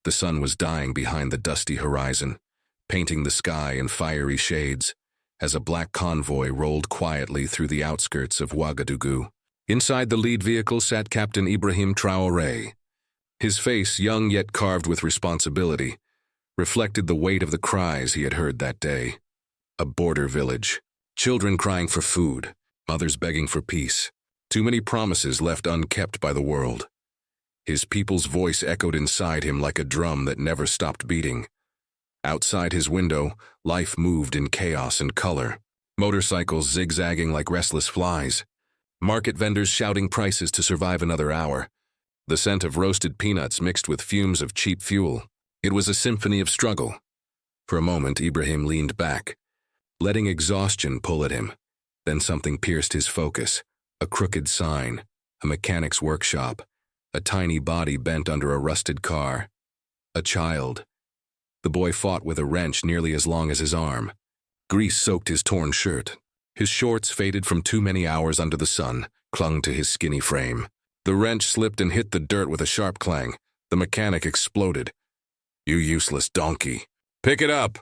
The sun was dying behind the dusty horizon, painting the sky in fiery shades, as a black convoy rolled quietly through the outskirts of Ouagadougou. Inside the lead vehicle sat Captain Ibrahim Traoré. His face, young yet carved with responsibility, reflected the weight of the cries he had heard that day. A border village. Children crying for food, mothers begging for peace. Too many promises left unkept by the world. His people's voice echoed inside him like a drum that never stopped beating. Outside his window, life moved in chaos and color. Motorcycles zigzagging like restless flies. Market vendors shouting prices to survive another hour. The scent of roasted peanuts mixed with fumes of cheap fuel. It was a symphony of struggle. For a moment, Ibrahim leaned back, letting exhaustion pull at him. Then something pierced his focus. A crooked sign, a mechanic's workshop, a tiny body bent under a rusted car. A child. The boy fought with a wrench nearly as long as his arm. Grease soaked his torn shirt. His shorts, faded from too many hours under the sun, clung to his skinny frame. The wrench slipped and hit the dirt with a sharp clang. The mechanic exploded. "You useless donkey. Pick it up!"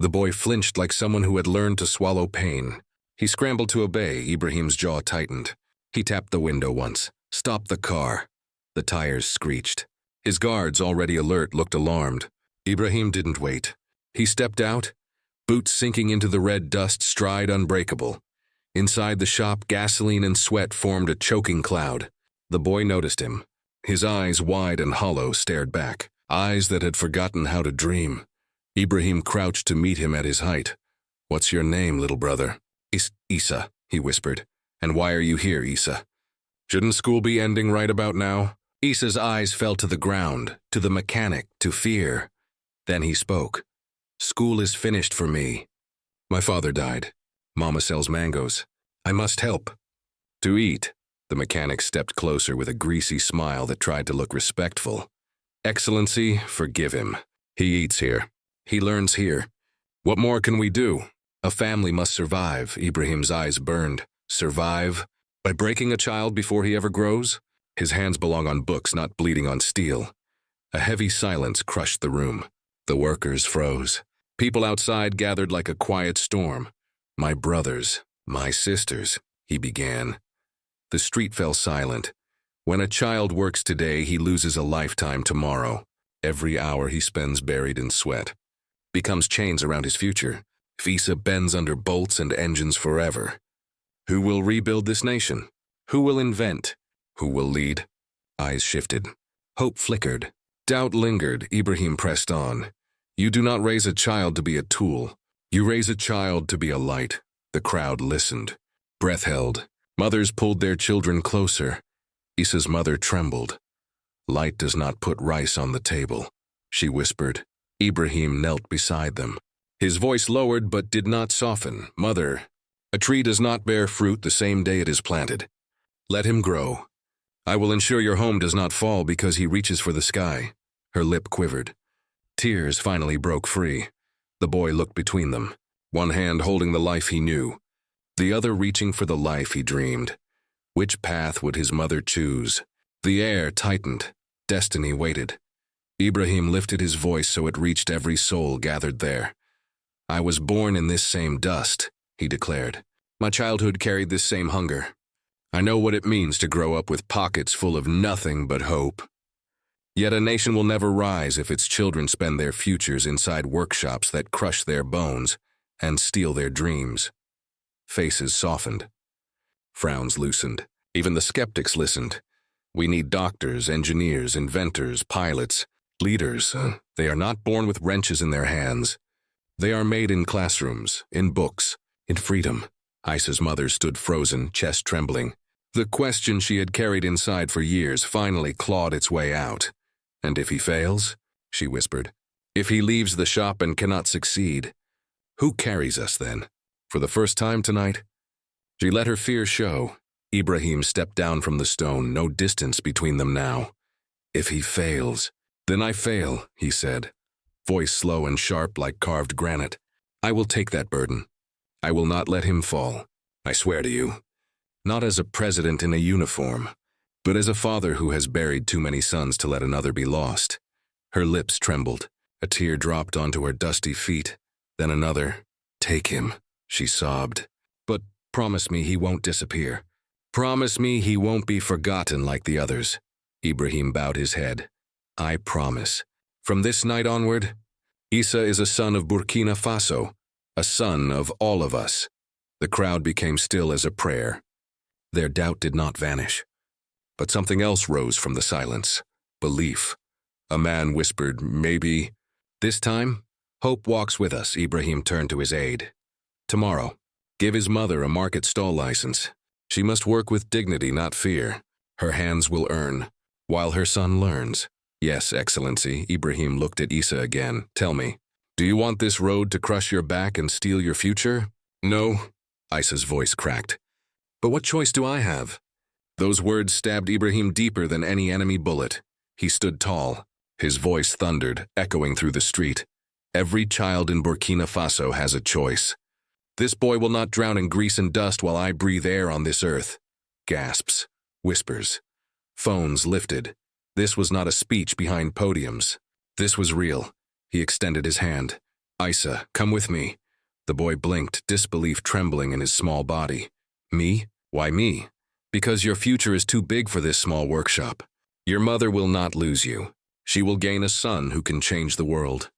The boy flinched like someone who had learned to swallow pain. He scrambled to obey. Ibrahim's jaw tightened. He tapped the window once. Stopped the car. The tires screeched. His guards, already alert, looked alarmed. Ibrahim didn't wait. He stepped out, boots sinking into the red dust, stride unbreakable. Inside the shop, gasoline and sweat formed a choking cloud. The boy noticed him. His eyes, wide and hollow, stared back. Eyes that had forgotten how to dream. Ibrahim crouched to meet him at his height. "What's your name, little brother?" "Issa," he whispered. "And why are you here, Issa? Shouldn't school be ending right about now?" Issa's eyes fell to the ground, to the mechanic, to fear. Then he spoke. "School is finished for me. My father died. Mama sells mangoes. I must help." "To eat." The mechanic stepped closer with a greasy smile that tried to look respectful. "Excellency, forgive him. He eats here. He learns here. What more can we do? A family must survive." Ibrahim's eyes burned. Survive? By breaking a child before he ever grows? His hands belong on books, not bleeding on steel. A heavy silence crushed the room. The workers froze. People outside gathered like a quiet storm. "My brothers, my sisters," he began. The street fell silent. When a child works today, he loses a lifetime tomorrow. Every hour he spends buried in sweat becomes chains around his future. Issa bends under bolts and engines forever. Who will rebuild this nation? Who will invent? Who will lead? Eyes shifted. Hope flickered. Doubt lingered. Ibrahim pressed on. "You do not raise a child to be a tool. You raise a child to be a light." The crowd listened. Breath held. Mothers pulled their children closer. Issa's mother trembled. "Light does not put rice on the table," she whispered. Ibrahim knelt beside them. His voice lowered but did not soften. "Mother, a tree does not bear fruit the same day it is planted. Let him grow. I will ensure your home does not fall because he reaches for the sky." Her lip quivered. Tears finally broke free. The boy looked between them, one hand holding the life he knew, the other reaching for the life he dreamed. Which path would his mother choose? The air tightened. Destiny waited. Ibrahim lifted his voice so it reached every soul gathered there. "I was born in this same dust," he declared. "My childhood carried this same hunger. I know what it means to grow up with pockets full of nothing but hope. Yet a nation will never rise if its children spend their futures inside workshops that crush their bones and steal their dreams." Faces softened. Frowns loosened. Even the skeptics listened. "We need doctors, engineers, inventors, pilots, leaders. They are not born with wrenches in their hands. They are made in classrooms, in books, in freedom." Issa's mother stood frozen, chest trembling. The question she had carried inside for years finally clawed its way out. "And if he fails?" she whispered. "If he leaves the shop and cannot succeed, who carries us then? For the first time tonight?" She let her fear show. Ibrahim stepped down from the stone, no distance between them now. "If he fails, then I fail," he said, voice slow and sharp like carved granite. "I will take that burden. I will not let him fall. I swear to you. Not as a president in a uniform, but as a father who has buried too many sons to let another be lost." Her lips trembled. A tear dropped onto her dusty feet. Then another. "Take him," she sobbed. "But promise me he won't disappear. Promise me he won't be forgotten like the others." Ibrahim bowed his head. "I promise. From this night onward, Issa is a son of Burkina Faso, a son of all of us." The crowd became still as a prayer. Their doubt did not vanish. But something else rose from the silence. Belief. A man whispered, "Maybe." "This time, hope walks with us," Ibrahim turned to his aide. "Tomorrow, give his mother a market stall license. She must work with dignity, not fear. Her hands will earn, while her son learns." "Yes, Excellency." Ibrahim looked at Issa again. "Tell me, do you want this road to crush your back and steal your future?" "No." Issa's voice cracked. "But what choice do I have?" Those words stabbed Ibrahim deeper than any enemy bullet. He stood tall. His voice thundered, echoing through the street. "Every child in Burkina Faso has a choice. This boy will not drown in grease and dust while I breathe air on this earth." Gasps. Whispers. Phones lifted. This was not a speech behind podiums. This was real. He extended his hand. "Issa, come with me." The boy blinked, disbelief trembling in his small body. "Me? Why me?" "Because your future is too big for this small workshop. Your mother will not lose you. She will gain a son who can change the world."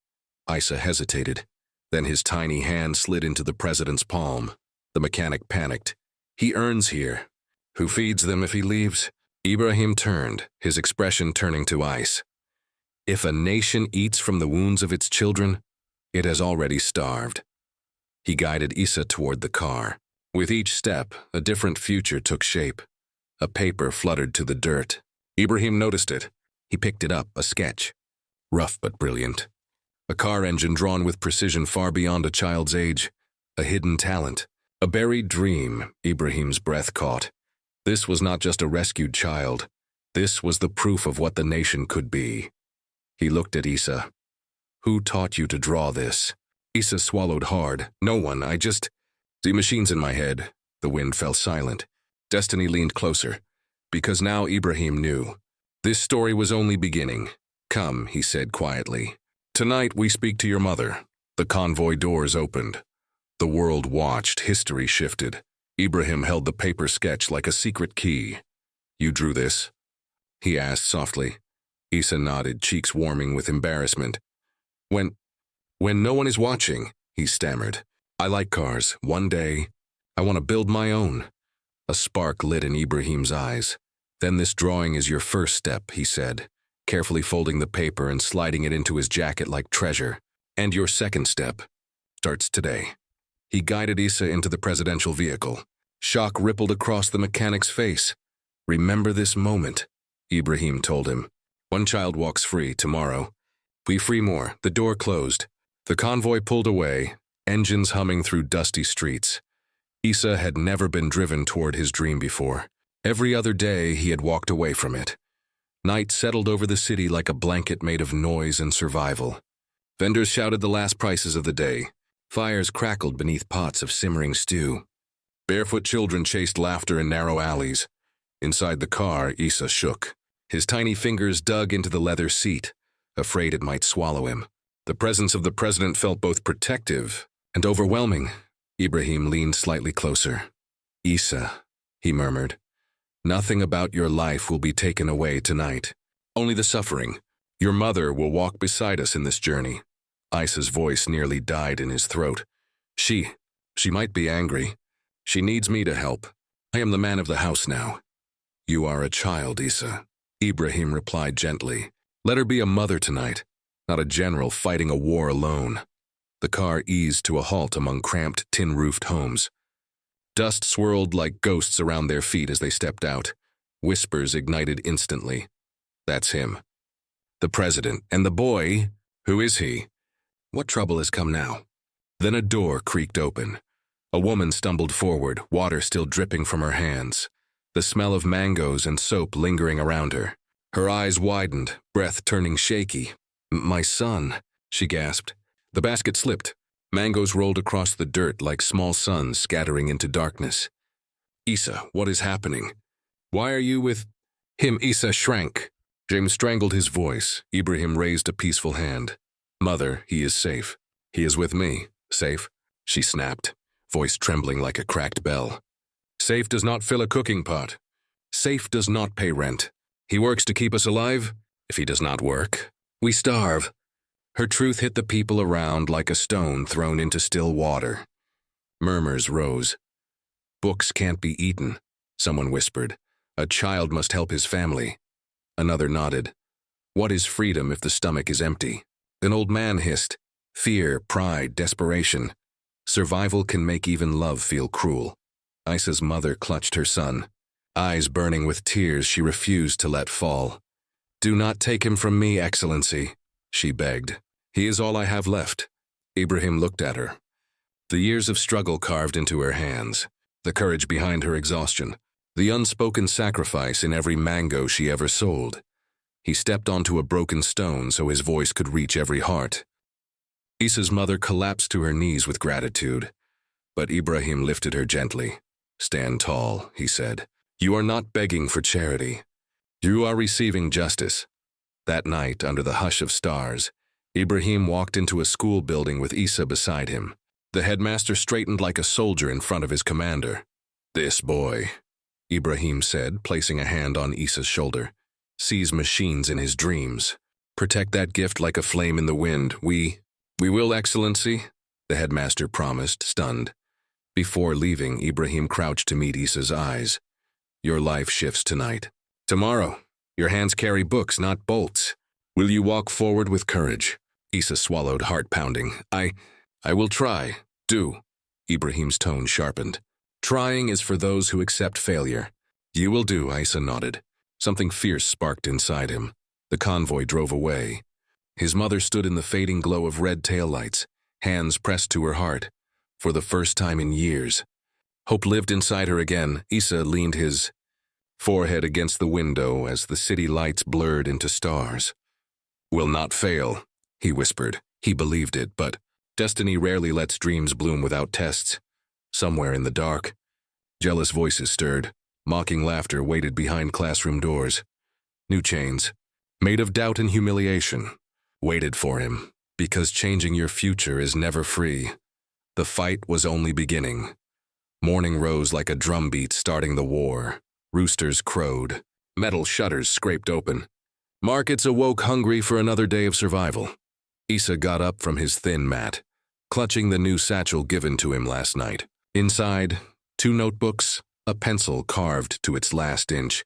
Issa hesitated. Then his tiny hand slid into the president's palm. The mechanic panicked. "He earns here. Who feeds them if he leaves?" Ibrahim turned, his expression turning to ice. "If a nation eats from the wounds of its children, it has already starved." He guided Issa toward the car. With each step, a different future took shape. A paper fluttered to the dirt. Ibrahim noticed it. He picked it up, a sketch. Rough but brilliant. A car engine drawn with precision far beyond a child's age. A hidden talent. A buried dream, Ibrahim's breath caught. This was not just a rescued child. This was the proof of what the nation could be. He looked at Issa. "Who taught you to draw this?" Issa swallowed hard. "No one, The machines in my head." The wind fell silent. Destiny leaned closer. Because now Ibrahim knew. This story was only beginning. "Come," he said quietly. "Tonight we speak to your mother." The convoy doors opened. The world watched, history shifted. Ibrahim held the paper sketch like a secret key. "You drew this?" he asked softly. Issa nodded, cheeks warming with embarrassment. When no one is watching," he stammered. "I like cars. One day, I want to build my own." A spark lit in Ibrahim's eyes. "Then this drawing is your first step," he said, carefully folding the paper and sliding it into his jacket like treasure. "And your second step starts today." He guided Issa into the presidential vehicle. Shock rippled across the mechanic's face. "Remember this moment," Ibrahim told him. "One child walks free tomorrow. We free more." The door closed. The convoy pulled away, engines humming through dusty streets. Issa had never been driven toward his dream before. Every other day he had walked away from it. Night settled over the city like a blanket made of noise and survival. Vendors shouted the last prices of the day. Fires crackled beneath pots of simmering stew. Barefoot children chased laughter in narrow alleys. Inside the car, Issa shook. His tiny fingers dug into the leather seat, afraid it might swallow him. The presence of the president felt both protective and overwhelming. Ibrahim leaned slightly closer. "Issa," he murmured, "nothing about your life will be taken away tonight. Only the suffering. Your mother will walk beside us in this journey." Issa's voice nearly died in his throat. She might be angry. She needs me to help. I am the man of the house now." "You are a child, Issa," Ibrahim replied gently. "Let her be a mother tonight, not a general fighting a war alone." The car eased to a halt among cramped, tin-roofed homes. Dust swirled like ghosts around their feet as they stepped out. Whispers ignited instantly. "That's him. The president. And the boy, who is he? What trouble has come now?" Then a door creaked open. A woman stumbled forward, water still dripping from her hands, the smell of mangoes and soap lingering around her. Her eyes widened, breath turning shaky. "My son," she gasped. The basket slipped. Mangoes rolled across the dirt like small suns scattering into darkness. "Issa, what is happening? Why are you with him?" Issa shrank. James strangled his voice. Ibrahim raised a peaceful hand. Mother, he is safe. He is with me. Safe? She snapped, voice trembling like a cracked bell. Safe does not fill a cooking pot. Safe does not pay rent. He works to keep us alive. If he does not work, we starve. Her truth hit the people around like a stone thrown into still water. Murmurs rose. Books can't be eaten, someone whispered. A child must help his family. Another nodded. What is freedom if the stomach is empty? An old man hissed. Fear, pride, desperation. Survival can make even love feel cruel. Isa's mother clutched her son. Eyes burning with tears she refused to let fall. Do not take him from me, Excellency, she begged. He is all I have left. Ibrahim looked at her. The years of struggle carved into her hands, the courage behind her exhaustion, the unspoken sacrifice in every mango she ever sold. He stepped onto a broken stone so his voice could reach every heart. Isa's mother collapsed to her knees with gratitude, but Ibrahim lifted her gently. Stand tall, he said. You are not begging for charity. You are receiving justice. That night, under the hush of stars, Ibrahim walked into a school building with Isa beside him. The headmaster straightened like a soldier in front of his commander. This boy, Ibrahim said, placing a hand on Isa's shoulder, sees machines in his dreams. Protect that gift like a flame in the wind. We will, Excellency, the headmaster promised, stunned. Before leaving, Ibrahim crouched to meet Isa's eyes. Your life shifts tonight. Tomorrow, your hands carry books, not bolts. Will you walk forward with courage? Isa swallowed, heart pounding. I will try. Do. Ibrahim's tone sharpened. Trying is for those who accept failure. You will do, Isa nodded. Something fierce sparked inside him. The convoy drove away. His mother stood in the fading glow of red taillights, hands pressed to her heart. For the first time in years, hope lived inside her again. Isa leaned his forehead against the window as the city lights blurred into stars. Will not fail, he whispered. He believed it, but destiny rarely lets dreams bloom without tests. Somewhere in the dark, jealous voices stirred. Mocking laughter waited behind classroom doors. New chains, made of doubt and humiliation, waited for him, because changing your future is never free. The fight was only beginning. Morning rose like a drumbeat starting the war. Roosters crowed. Metal shutters scraped open. Markets awoke hungry for another day of survival. Isa got up from his thin mat, clutching the new satchel given to him last night. Inside, 2 notebooks, a pencil carved to its last inch,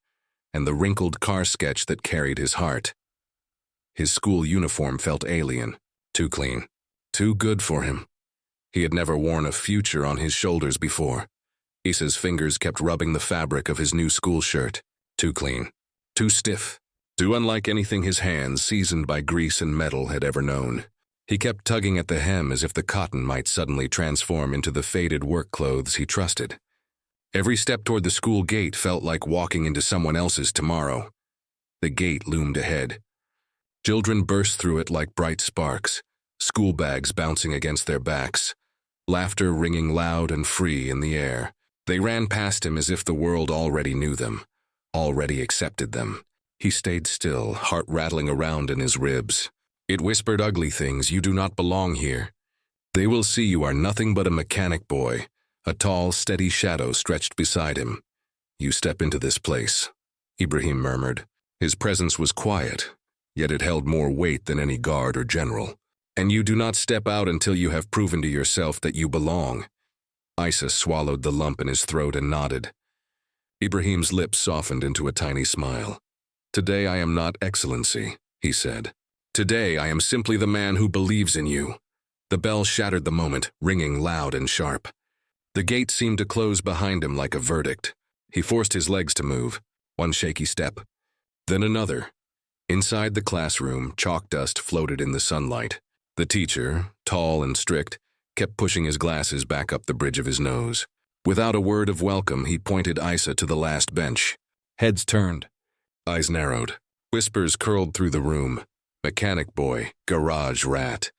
and the wrinkled car sketch that carried his heart. His school uniform felt alien, too clean, too good for him. He had never worn a future on his shoulders before. Isa's fingers kept rubbing the fabric of his new school shirt. Too clean, too stiff, too unlike anything his hands, seasoned by grease and metal, had ever known. He kept tugging at the hem as if the cotton might suddenly transform into the faded work clothes he trusted. Every step toward the school gate felt like walking into someone else's tomorrow. The gate loomed ahead. Children burst through it like bright sparks, school bags bouncing against their backs, laughter ringing loud and free in the air. They ran past him as if the world already knew them, already accepted them. He stayed still, heart rattling around in his ribs. It whispered ugly things. You do not belong here. They will see you are nothing but a mechanic boy. A tall, steady shadow stretched beside him. You step into this place, Ibrahim murmured. His presence was quiet, yet it held more weight than any guard or general. And you do not step out until you have proven to yourself that you belong. Isa swallowed the lump in his throat and nodded. Ibrahim's lips softened into a tiny smile. Today I am not Excellency, he said. Today I am simply the man who believes in you. The bell shattered the moment, ringing loud and sharp. The gate seemed to close behind him like a verdict. He forced his legs to move, one shaky step, then another. Inside the classroom, chalk dust floated in the sunlight. The teacher, tall and strict, kept pushing his glasses back up the bridge of his nose. Without a word of welcome, he pointed Isa to the last bench. Heads turned, eyes narrowed. Whispers curled through the room. Mechanic boy, garage rat.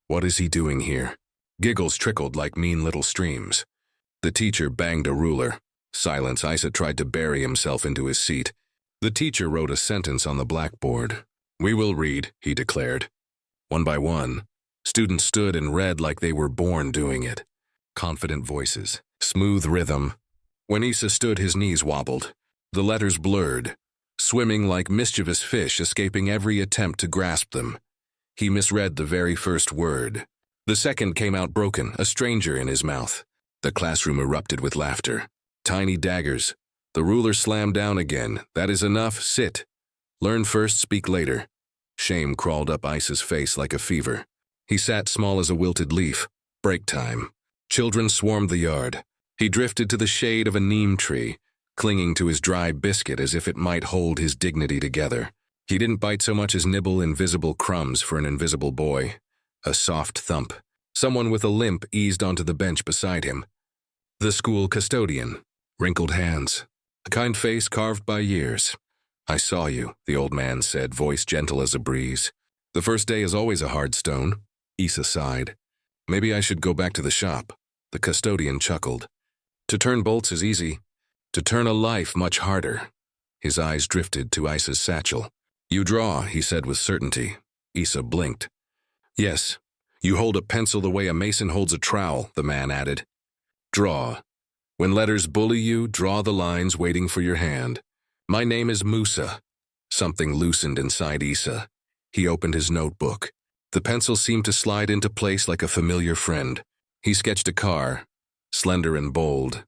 What is he doing here? Giggles trickled like mean little streams. The teacher banged a ruler. Silence. Isa tried to bury himself into his seat. The teacher wrote a sentence on the blackboard. "We will read," he declared. One by one, students stood and read like they were born doing it. Confident voices, smooth rhythm. When Issa stood, his knees wobbled. The letters blurred, swimming like mischievous fish, escaping every attempt to grasp them. He misread the very first word. The second came out broken, a stranger in his mouth. The classroom erupted with laughter. Tiny daggers. The ruler slammed down again. "That is enough. Sit. Learn first, speak later." Shame crawled up Issa's face like a fever. He sat small as a wilted leaf. Break time. Children swarmed the yard. He drifted to the shade of a neem tree, clinging to his dry biscuit as if it might hold his dignity together. He didn't bite so much as nibble invisible crumbs for an invisible boy. A soft thump. Someone with a limp eased onto the bench beside him. The school custodian. Wrinkled hands. A kind face carved by years. "I saw you," the old man said, voice gentle as a breeze. "The first day is always a hard stone." Issa sighed. "Maybe I should go back to the shop." The custodian chuckled. "To turn bolts is easy. To turn a life much harder." His eyes drifted to Issa's satchel. "You draw," he said with certainty. Issa blinked. "Yes. You hold a pencil the way a mason holds a trowel," the man added. "Draw. When letters bully you, draw the lines waiting for your hand. My name is Musa." Something loosened inside Issa. He opened his notebook. The pencil seemed to slide into place like a familiar friend. He sketched a car, slender and bold.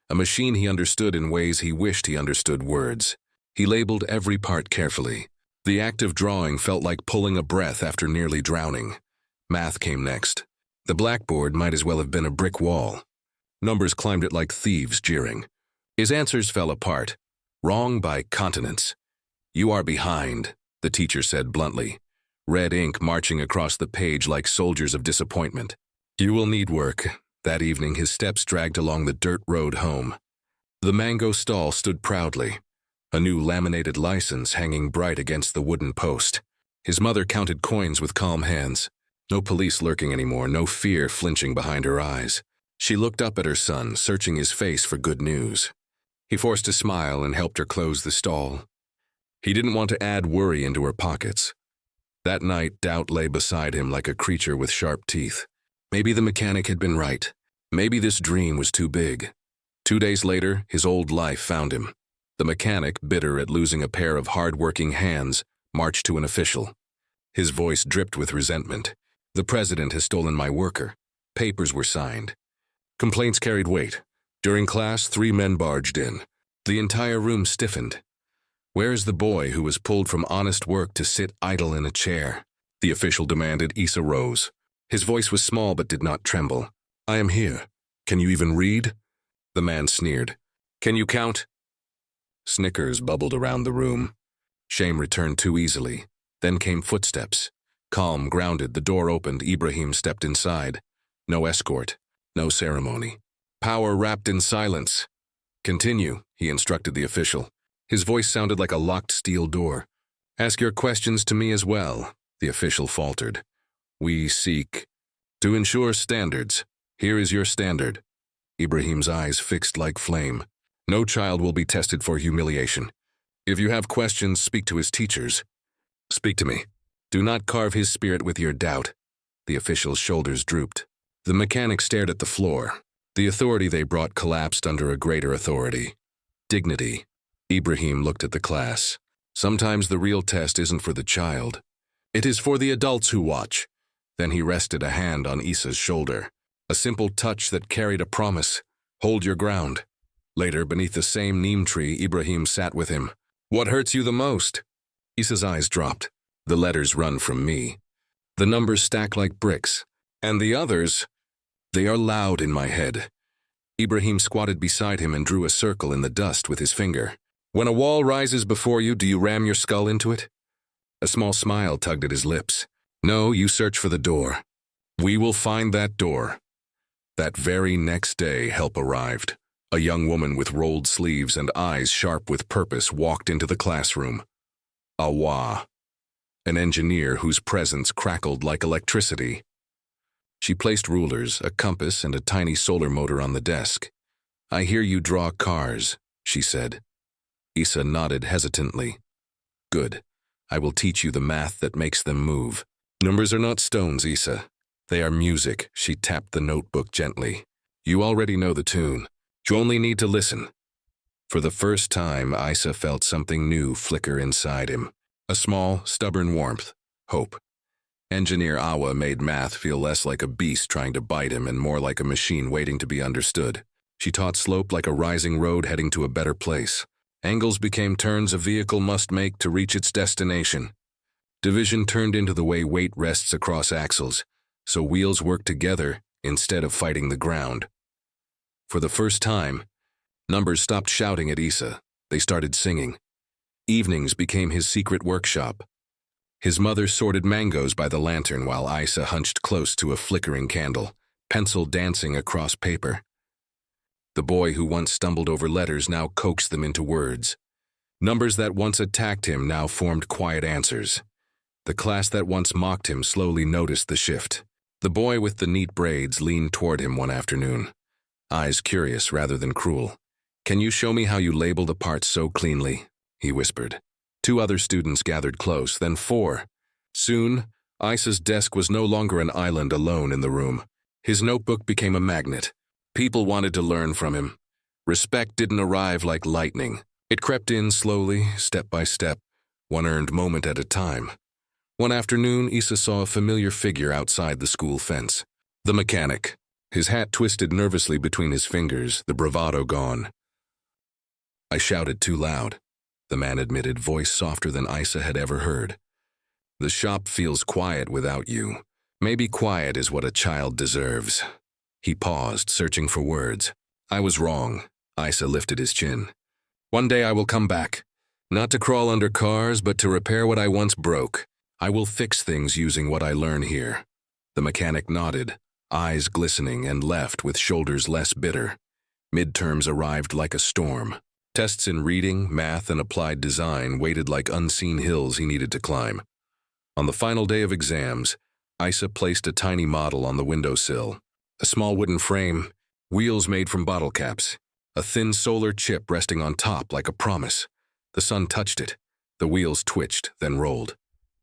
A machine he understood in ways he wished he understood words. He labeled every part carefully. The act of drawing felt like pulling a breath after nearly drowning. Math came next. The blackboard might as well have been a brick wall. Numbers climbed it like thieves, jeering. His answers fell apart. Wrong by continents. "You are behind," the teacher said bluntly. Red ink marching across the page like soldiers of disappointment. "You will need work." That evening, his steps dragged along the dirt road home. The mango stall stood proudly, a new laminated license hanging bright against the wooden post. His mother counted coins with calm hands. No police lurking anymore, no fear flinching behind her eyes. She looked up at her son, searching his face for good news. He forced a smile and helped her close the stall. He didn't want to add worry into her pockets. That night, doubt lay beside him like a creature with sharp teeth. Maybe the mechanic had been right. Maybe this dream was too big. 2 days later, his old life found him. The mechanic, bitter at losing a pair of hard-working hands, marched to an official. His voice dripped with resentment. "The president has stolen my worker." Papers were signed. Complaints carried weight. During class, 3 men barged in. The entire room stiffened. "Where's the boy who was pulled from honest work to sit idle in a chair?" the official demanded. Issa rose. His voice was small but did not tremble. "I am here. Can you even read?" The man sneered. "Can you count?" Snickers bubbled around the room. Shame returned too easily. Then came footsteps. Calm, grounded, the door opened. Ibrahim stepped inside. No escort. No ceremony. Power wrapped in silence. "Continue," he instructed the official. His voice sounded like a locked steel door. "Ask your questions to me as well," the official faltered. "We seek to ensure standards. Here is your standard." Ibrahim's eyes fixed like flame. "No child will be tested for humiliation. If you have questions, speak to his teachers. Speak to me. Do not carve his spirit with your doubt." The official's shoulders drooped. The mechanic stared at the floor. The authority they brought collapsed under a greater authority. Dignity. Ibrahim looked at the class. Sometimes the real test isn't for the child. It is for the adults who watch. Then he rested a hand on Issa's shoulder. A simple touch that carried a promise. Hold your ground. Later, beneath the same neem tree, Ibrahim sat with him. "What hurts you the most?" Issa's eyes dropped. "The letters run from me. The numbers stack like bricks. And the others, they are loud in my head." Ibrahim squatted beside him and drew a circle in the dust with his finger. "When a wall rises before you, do you ram your skull into it?" A small smile tugged at his lips. "No, you search for the door. We will find that door." That very next day, help arrived. A young woman with rolled sleeves and eyes sharp with purpose walked into the classroom. Awa, an engineer whose presence crackled like electricity. She placed rulers, a compass, and a tiny solar motor on the desk. "I hear you draw cars," she said. Isa nodded hesitantly. Good. I will teach you the math that makes them move. Numbers are not stones, Isa. They are music. She tapped the notebook gently. You already know the tune. You only need to listen. For the first time, Isa felt something new flicker inside him. A small, stubborn warmth. Hope. Engineer Awa made math feel less like a beast trying to bite him and more like a machine waiting to be understood. She taught slope like a rising road heading to a better place. Angles became turns a vehicle must make to reach its destination. Division turned into the way weight rests across axles, so wheels work together instead of fighting the ground. For the first time, numbers stopped shouting at Isa. They started singing. Evenings became his secret workshop. His mother sorted mangoes by the lantern while Isa hunched close to a flickering candle, pencil dancing across paper. The boy who once stumbled over letters now coaxed them into words. Numbers that once attacked him now formed quiet answers. The class that once mocked him slowly noticed the shift. The boy with the neat braids leaned toward him one afternoon, eyes curious rather than cruel. Can you show me how you label the parts so cleanly? He whispered. 2 other students gathered close, then 4. Soon, Isa's desk was no longer an island alone in the room. His notebook became a magnet. People wanted to learn from him. Respect didn't arrive like lightning. It crept in slowly, step by step, one earned moment at a time. One afternoon, Isa saw a familiar figure outside the school fence. The mechanic. His hat twisted nervously between his fingers, the bravado gone. I shouted too loud. The man admitted, voice softer than Isa had ever heard. The shop feels quiet without you. Maybe quiet is what a child deserves. He paused, searching for words. I was wrong. Isa lifted his chin. One day I will come back. Not to crawl under cars, but to repair what I once broke. I will fix things using what I learn here. The mechanic nodded, eyes glistening, and left with shoulders less bitter. Midterms arrived like a storm. Tests in reading, math, and applied design waited like unseen hills he needed to climb. On the final day of exams, Isa placed a tiny model on the windowsill. A small wooden frame, wheels made from bottle caps, a thin solar chip resting on top like a promise. The sun touched it. The wheels twitched, then rolled.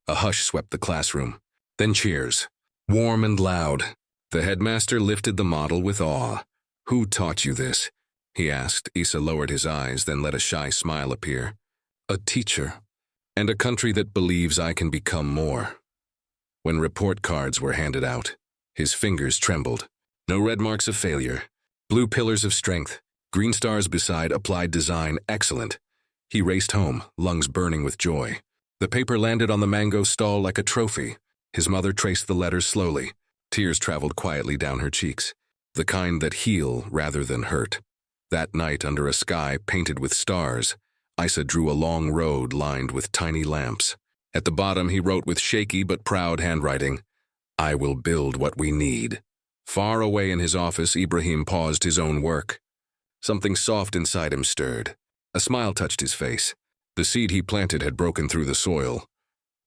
A hush swept the classroom. Then cheers. Warm and loud. The headmaster lifted the model with awe. Who taught you this? He asked. Isa lowered his eyes, then let a shy smile appear. A teacher. And a country that believes I can become more. When report cards were handed out, his fingers trembled. No red marks of failure. Blue pillars of strength. Green stars beside applied design, excellent. He raced home, lungs burning with joy. The paper landed on the mango stall like a trophy. His mother traced the letters slowly. Tears traveled quietly down her cheeks, the kind that heal rather than hurt. That night, under a sky painted with stars, Isa drew a long road lined with tiny lamps. At the bottom, he wrote with shaky but proud handwriting, I will build what we need. Far away in his office, Ibrahim paused his own work. Something soft inside him stirred. A smile touched his face. The seed he planted had broken through the soil.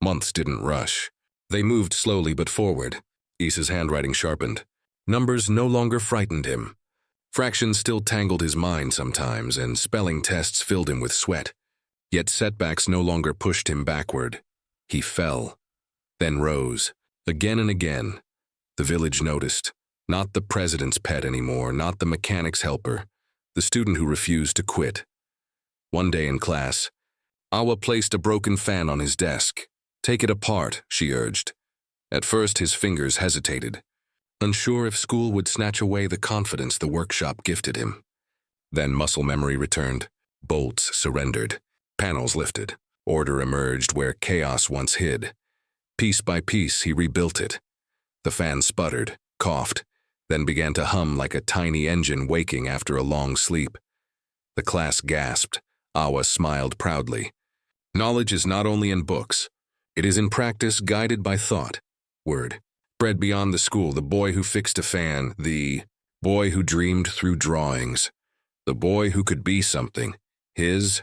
Months didn't rush. They moved slowly but forward. Isa's handwriting sharpened. Numbers no longer frightened him. Fractions still tangled his mind sometimes, and spelling tests filled him with sweat. Yet setbacks no longer pushed him backward. He fell, then rose, again and again. The village noticed. Not the president's pet anymore, not the mechanic's helper, the student who refused to quit. One day in class, Awa placed a broken fan on his desk. Take it apart, she urged. At first, his fingers hesitated, unsure if school would snatch away the confidence the workshop gifted him. Then muscle memory returned. Bolts surrendered. Panels lifted. Order emerged where chaos once hid. Piece by piece, he rebuilt it. The fan sputtered, coughed, then began to hum like a tiny engine waking after a long sleep. The class gasped. Awa smiled proudly. Knowledge is not only in books. It is in practice, guided by thought. Word. Spread beyond the school, the boy who fixed a fan, the boy who dreamed through drawings, the boy who could be something. His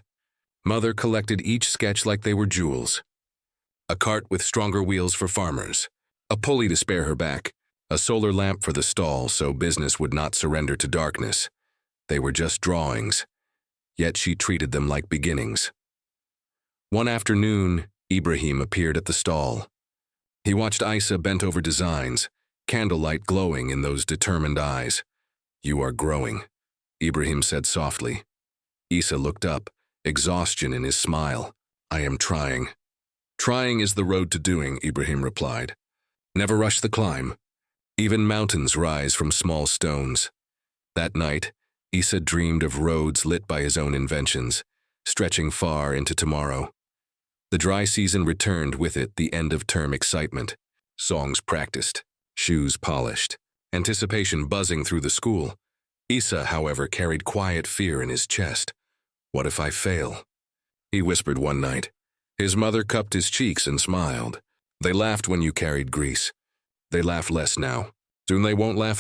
mother collected each sketch like they were jewels. A cart with stronger wheels for farmers, a pulley to spare her back, a solar lamp for the stall so business would not surrender to darkness. They were just drawings, yet she treated them like beginnings. One afternoon, Ibrahim appeared at the stall. He watched Isa bent over designs, candlelight glowing in those determined eyes. "You are growing," Ibrahim said softly. Isa looked up, exhaustion in his smile. "I am trying." "Trying is the road to doing," Ibrahim replied. "Never rush the climb. Even mountains rise from small stones." That night, Isa dreamed of roads lit by his own inventions, stretching far into tomorrow. The dry season returned with it the end-of-term excitement. Songs practiced, shoes polished, anticipation buzzing through the school. Isa, however, carried quiet fear in his chest. "What if I fail?" he whispered one night. His mother cupped his cheeks and smiled. "They laughed when you carried grease. They laugh less now. Soon they won't laugh